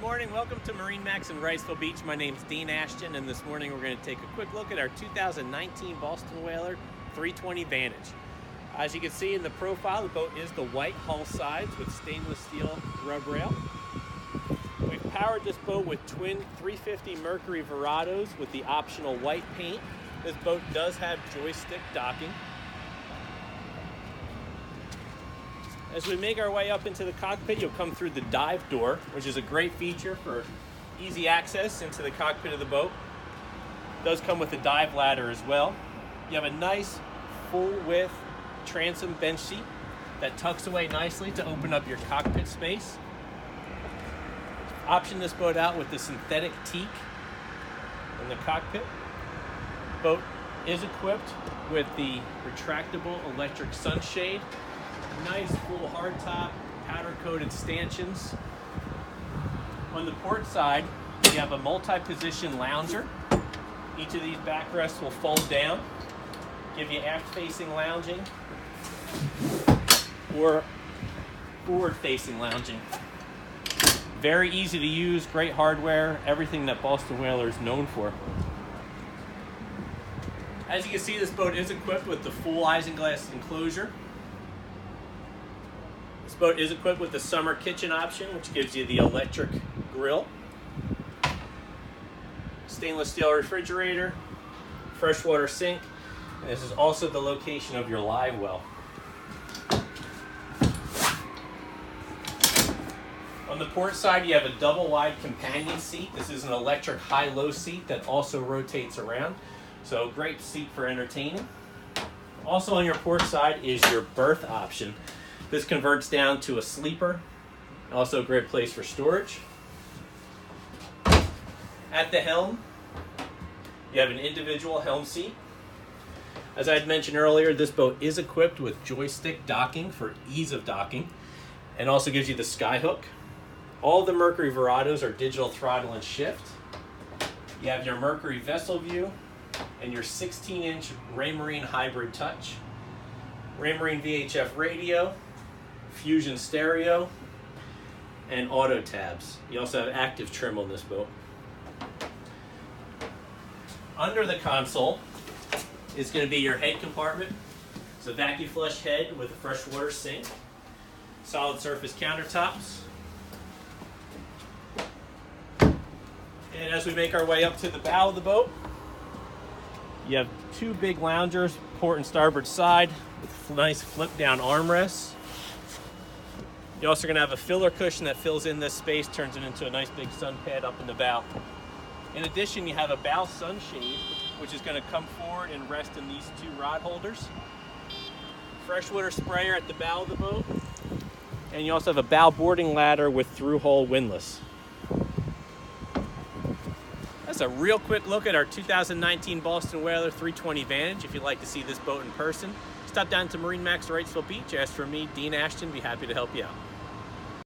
morning, welcome to MarineMax in Wrightsville Beach. My name's Dean Ashton, and this morning we're going to take a quick look at our 2019 Boston Whaler 320 Vantage. As you can see in the profile, the boat is the white hull sides with stainless steel rub rail. We've powered this boat with twin 350 Mercury Verados with the optional white paint. This boat does have joystick docking. As we make our way up into the cockpit, you'll come through the dive door, which is a great feature for easy access into the cockpit of the boat. It does come with a dive ladder as well. You have a nice full width transom bench seat that tucks away nicely to open up your cockpit space. Option this boat out with the synthetic teak in the cockpit. The boat is equipped with the retractable electric sunshade. Nice full hardtop, powder-coated stanchions. On the port side, you have a multi-position lounger. Each of these backrests will fold down, give you aft-facing lounging or forward-facing lounging. Very easy to use, great hardware, everything that Boston Whaler is known for. As you can see, this boat is equipped with the full isinglass enclosure. This boat is equipped with the summer kitchen option, which gives you the electric grill, stainless steel refrigerator, freshwater sink, and this is also the location of your live well. On the port side, you have a double wide companion seat. This is an electric high-low seat that also rotates around, so great seat for entertaining. Also on your port side is your berth option. This converts down to a sleeper, also a great place for storage. At the helm, you have an individual helm seat. As I had mentioned earlier, this boat is equipped with joystick docking for ease of docking, and also gives you the sky hook. All the Mercury Verados are digital throttle and shift. You have your Mercury vessel view and your 16-inch Raymarine hybrid touch, Raymarine VHF radio, Fusion stereo, and auto tabs. You also have active trim on this boat. Under the console is going to be your head compartment. It's a vacuum flush head with a freshwater sink, solid surface countertops. And as we make our way up to the bow of the boat, you have two big loungers, port and starboard side, with nice flip down armrests. You're also going to have a filler cushion that fills in this space, turns it into a nice big sun pad up in the bow. In addition, you have a bow sunshade, which is going to come forward and rest in these two rod holders. Freshwater sprayer at the bow of the boat. And you also have a bow boarding ladder with through-hole windlass. That's a real quick look at our 2019 Boston Whaler 320 Vantage. If you'd like to see this boat in person, stop down to MarineMax Wrightsville Beach. Ask for me, Dean Ashton. Be happy to help you out.